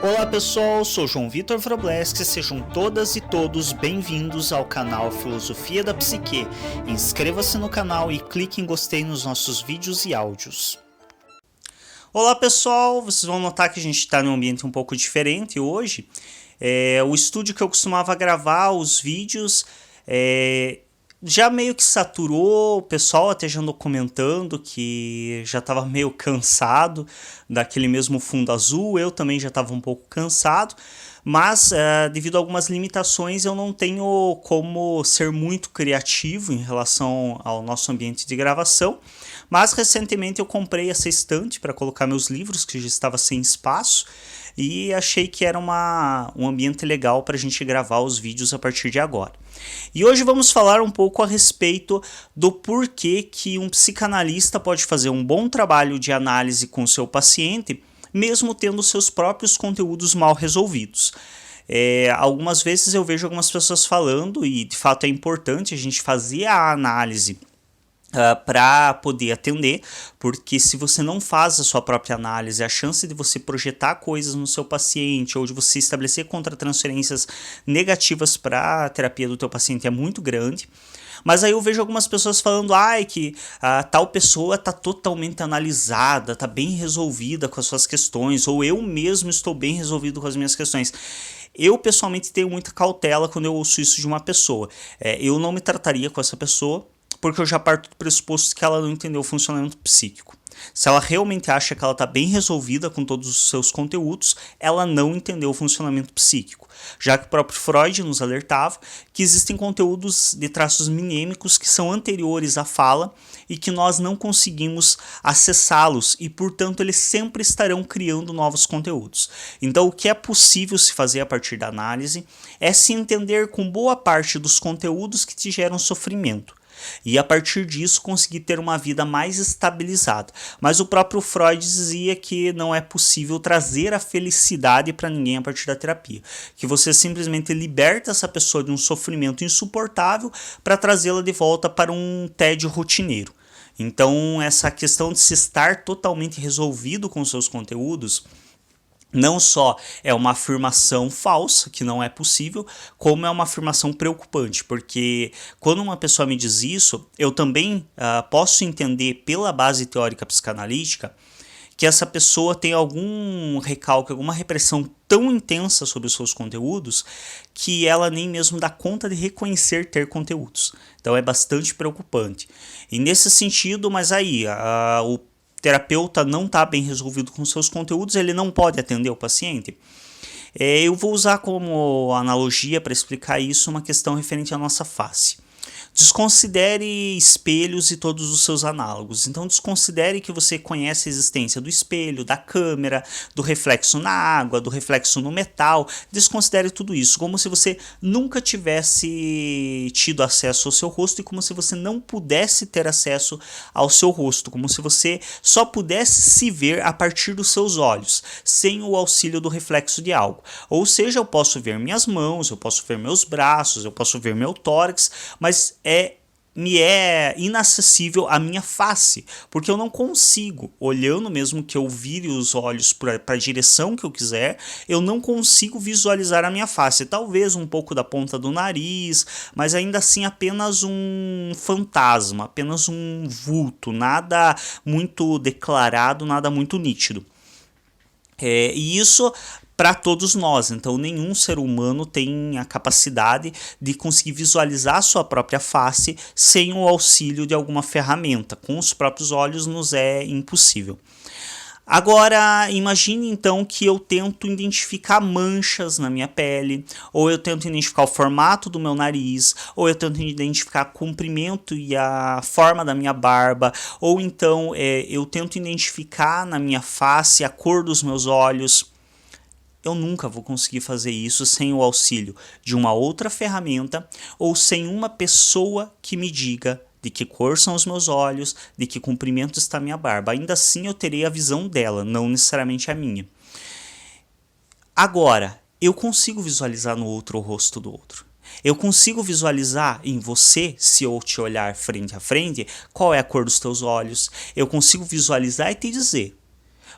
Olá pessoal, sou João Vitor Wrobleski, sejam todas e todos bem-vindos ao canal Filosofia da Psique. Inscreva-se no canal e clique em gostei nos nossos vídeos e áudios. Olá pessoal, vocês vão notar que a gente está em um ambiente um pouco diferente hoje. O estúdio que eu costumava gravar os vídeos já meio que saturou, o pessoal até já andou comentando que já estava meio cansado daquele mesmo fundo azul, eu também já estava um pouco cansado, mas devido a algumas limitações eu não tenho como ser muito criativo em relação ao nosso ambiente de gravação, mas recentemente eu comprei essa estante para colocar meus livros, que já estava sem espaço, e achei que era um ambiente legal para a gente gravar os vídeos a partir de agora. E hoje vamos falar um pouco a respeito do porquê que um psicanalista pode fazer um bom trabalho de análise com seu paciente, mesmo tendo seus próprios conteúdos mal resolvidos. Algumas vezes eu vejo algumas pessoas falando, e de fato é importante a gente fazer a análise para poder atender, porque se você não faz a sua própria análise, a chance de você projetar coisas no seu paciente ou de você estabelecer contratransferências negativas para a terapia do teu paciente é muito grande. Mas aí eu vejo algumas pessoas falando que tal pessoa está totalmente analisada, está bem resolvida com as suas questões, ou eu mesmo estou bem resolvido com as minhas questões. Eu pessoalmente tenho muita cautela quando eu ouço isso de uma pessoa. Eu não me trataria com essa pessoa, porque eu já parto do pressuposto que ela não entendeu o funcionamento psíquico. Se ela realmente acha que ela está bem resolvida com todos os seus conteúdos, ela não entendeu o funcionamento psíquico, já que o próprio Freud nos alertava que existem conteúdos de traços mnêmicos que são anteriores à fala e que nós não conseguimos acessá-los e, portanto, eles sempre estarão criando novos conteúdos. Então, o que é possível se fazer a partir da análise é se entender com boa parte dos conteúdos que te geram sofrimento. E a partir disso conseguir ter uma vida mais estabilizada. Mas o próprio Freud dizia que não é possível trazer a felicidade para ninguém a partir da terapia. Que você simplesmente liberta essa pessoa de um sofrimento insuportável para trazê-la de volta para um tédio rotineiro. Então essa questão de se estar totalmente resolvido com seus conteúdos não só é uma afirmação falsa, que não é possível, como é uma afirmação preocupante, porque quando uma pessoa me diz isso, eu também posso entender pela base teórica psicanalítica que essa pessoa tem algum recalque, alguma repressão tão intensa sobre os seus conteúdos que ela nem mesmo dá conta de reconhecer ter conteúdos. Então é bastante preocupante. E nesse sentido, mas aí, o terapeuta não está bem resolvido com seus conteúdos, ele não pode atender o paciente. Eu vou usar como analogia para explicar isso uma questão referente à nossa face. Desconsidere espelhos e todos os seus análogos. Então desconsidere que você conhece a existência do espelho, da câmera, do reflexo na água, do reflexo no metal. Desconsidere tudo isso, como se você nunca tivesse tido acesso ao seu rosto e como se você não pudesse ter acesso ao seu rosto, como se você só pudesse se ver a partir dos seus olhos, sem o auxílio do reflexo de algo. Ou seja, eu posso ver minhas mãos, eu posso ver meus braços, eu posso ver meu tórax, mas me é inacessível a minha face, porque eu não consigo, olhando mesmo que eu vire os olhos para a direção que eu quiser, eu não consigo visualizar a minha face, talvez um pouco da ponta do nariz, mas ainda assim apenas um fantasma, apenas um vulto, nada muito declarado, nada muito nítido. E isso para todos nós, então nenhum ser humano tem a capacidade de conseguir visualizar a sua própria face sem o auxílio de alguma ferramenta. Com os próprios olhos nos é impossível. Agora, imagine então que eu tento identificar manchas na minha pele, ou eu tento identificar o formato do meu nariz, ou eu tento identificar o comprimento e a forma da minha barba, ou então eu tento identificar na minha face a cor dos meus olhos. Eu nunca vou conseguir fazer isso sem o auxílio de uma outra ferramenta ou sem uma pessoa que me diga de que cor são os meus olhos, de que comprimento está a minha barba. Ainda assim eu terei a visão dela, não necessariamente a minha. Agora, eu consigo visualizar no outro o rosto do outro. Eu consigo visualizar em você, se eu te olhar frente a frente, qual é a cor dos teus olhos. Eu consigo visualizar e te dizer.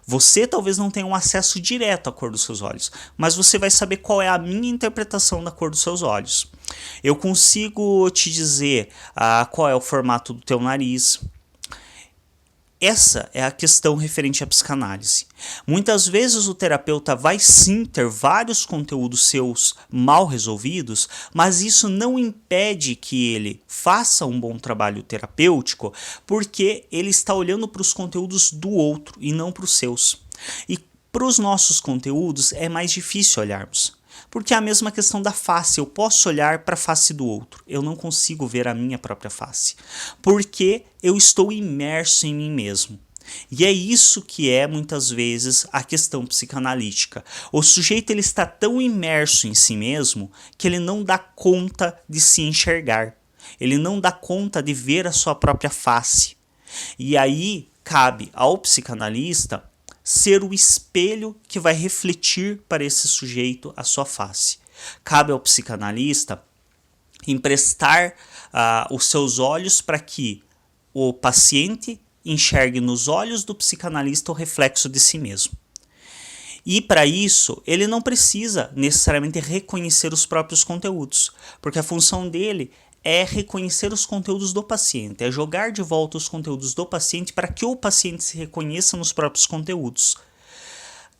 Você talvez não tenha um acesso direto à cor dos seus olhos, mas você vai saber qual é a minha interpretação da cor dos seus olhos. Eu consigo te dizer qual é o formato do teu nariz. Essa é a questão referente à psicanálise. Muitas vezes o terapeuta vai sim ter vários conteúdos seus mal resolvidos, mas isso não impede que ele faça um bom trabalho terapêutico, porque ele está olhando para os conteúdos do outro e não para os seus. E para os nossos conteúdos é mais difícil olharmos. Porque é a mesma questão da face, eu posso olhar para a face do outro, eu não consigo ver a minha própria face, porque eu estou imerso em mim mesmo. E é isso que é muitas vezes a questão psicanalítica. O sujeito ele está tão imerso em si mesmo que ele não dá conta de se enxergar, ele não dá conta de ver a sua própria face. E aí cabe ao psicanalista ser o espelho que vai refletir para esse sujeito a sua face. Cabe ao psicanalista emprestar os seus olhos para que o paciente enxergue nos olhos do psicanalista o reflexo de si mesmo. E para isso, ele não precisa necessariamente reconhecer os próprios conteúdos, porque a função dele é reconhecer os conteúdos do paciente, é jogar de volta os conteúdos do paciente para que o paciente se reconheça nos próprios conteúdos.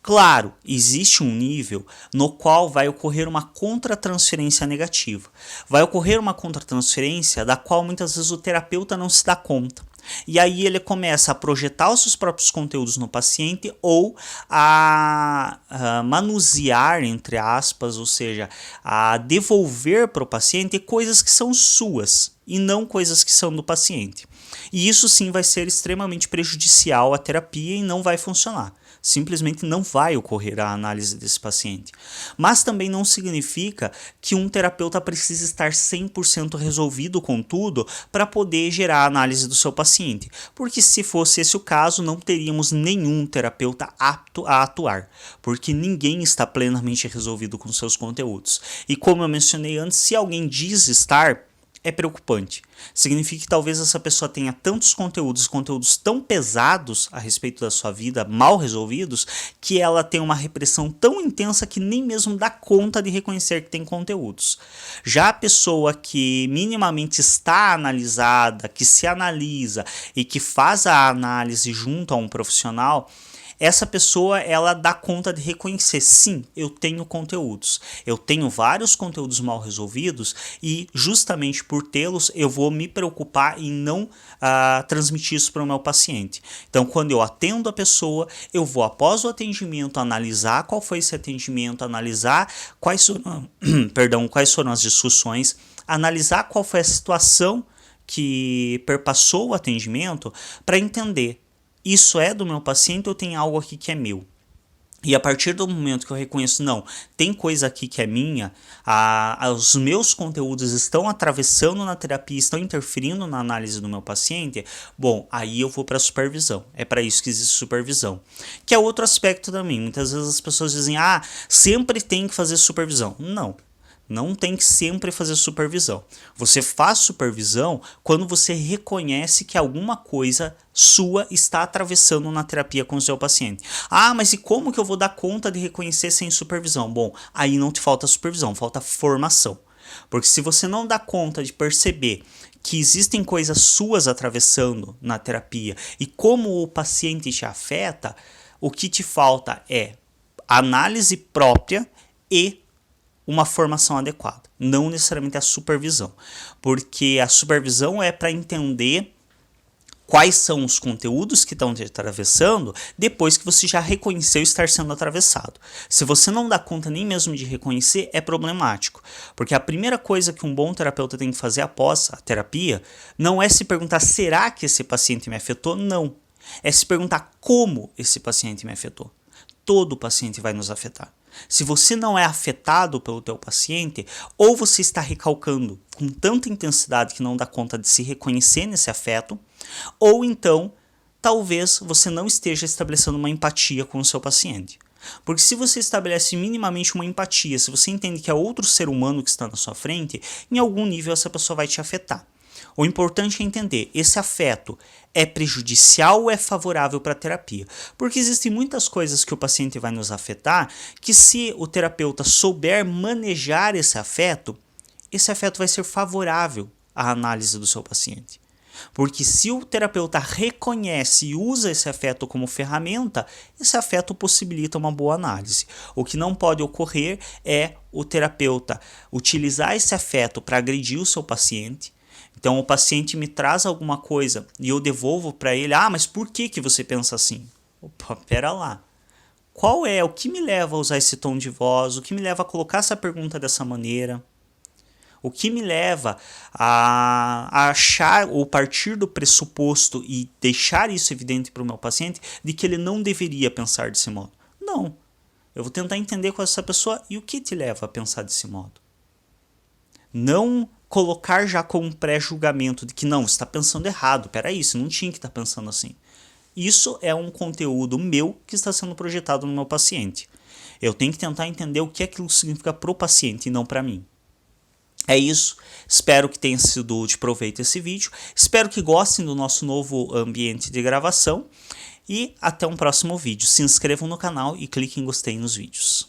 Claro, existe um nível no qual vai ocorrer uma contratransferência negativa. Vai ocorrer uma contratransferência da qual muitas vezes o terapeuta não se dá conta. E aí ele começa a projetar os seus próprios conteúdos no paciente ou a manusear, entre aspas, ou seja, a devolver para o paciente coisas que são suas e não coisas que são do paciente. E isso sim vai ser extremamente prejudicial à terapia e não vai funcionar. Simplesmente não vai ocorrer a análise desse paciente. Mas também não significa que um terapeuta precise estar 100% resolvido com tudo para poder gerar a análise do seu paciente. Porque se fosse esse o caso, não teríamos nenhum terapeuta apto a atuar. Porque ninguém está plenamente resolvido com seus conteúdos. E como eu mencionei antes, se alguém diz estar, é preocupante. Significa que talvez essa pessoa tenha tantos conteúdos tão pesados a respeito da sua vida, mal resolvidos, que ela tem uma repressão tão intensa que nem mesmo dá conta de reconhecer que tem conteúdos. Já a pessoa que minimamente está analisada, que se analisa e que faz a análise junto a um profissional, essa pessoa ela dá conta de reconhecer, sim, eu tenho conteúdos, eu tenho vários conteúdos mal resolvidos e justamente por tê-los eu vou me preocupar em não transmitir isso para o meu paciente. Então quando eu atendo a pessoa, eu vou após o atendimento analisar qual foi esse atendimento, analisar quais foram as discussões, analisar qual foi a situação que perpassou o atendimento para entender. Isso é do meu paciente ou tem algo aqui que é meu? E a partir do momento que eu reconheço, não, tem coisa aqui que é minha, os meus conteúdos estão atravessando na terapia, estão interferindo na análise do meu paciente, bom, aí eu vou para a supervisão. É para isso que existe supervisão. Que é outro aspecto também. Muitas vezes as pessoas dizem, sempre tem que fazer supervisão. Não tem que sempre fazer supervisão. Você faz supervisão quando você reconhece que alguma coisa sua está atravessando na terapia com o seu paciente. Mas e como que eu vou dar conta de reconhecer sem supervisão? Bom, aí não te falta supervisão, falta formação. Porque se você não dá conta de perceber que existem coisas suas atravessando na terapia e como o paciente te afeta, o que te falta é análise própria e uma formação adequada, não necessariamente a supervisão, porque a supervisão é para entender quais são os conteúdos que estão te atravessando depois que você já reconheceu estar sendo atravessado. Se você não dá conta nem mesmo de reconhecer, é problemático, porque a primeira coisa que um bom terapeuta tem que fazer após a terapia não é se perguntar, será que esse paciente me afetou? Não, é se perguntar como esse paciente me afetou. Todo paciente vai nos afetar. Se você não é afetado pelo teu paciente, ou você está recalcando com tanta intensidade que não dá conta de se reconhecer nesse afeto, ou então, talvez você não esteja estabelecendo uma empatia com o seu paciente. Porque se você estabelece minimamente uma empatia, se você entende que é outro ser humano que está na sua frente, em algum nível essa pessoa vai te afetar. O importante é entender, esse afeto é prejudicial ou é favorável para a terapia? Porque existem muitas coisas que o paciente vai nos afetar, que se o terapeuta souber manejar esse afeto vai ser favorável à análise do seu paciente. Porque se o terapeuta reconhece e usa esse afeto como ferramenta, esse afeto possibilita uma boa análise. O que não pode ocorrer é o terapeuta utilizar esse afeto para agredir o seu paciente. Então o paciente me traz alguma coisa e eu devolvo para ele, mas por que você pensa assim? Opa, pera lá. O que me leva a usar esse tom de voz? O que me leva a colocar essa pergunta dessa maneira? O que me leva a achar ou partir do pressuposto e deixar isso evidente para o meu paciente de que ele não deveria pensar desse modo? Não. Eu vou tentar entender com essa pessoa e o que te leva a pensar desse modo. Não colocar já com um pré-julgamento de que não, você está pensando errado, peraí, você não tinha que estar pensando assim. Isso é um conteúdo meu que está sendo projetado no meu paciente. Eu tenho que tentar entender o que aquilo significa para o paciente e não para mim. É isso, espero que tenha sido de proveito esse vídeo, espero que gostem do nosso novo ambiente de gravação e até um próximo vídeo. Se inscrevam no canal e cliquem em gostei nos vídeos.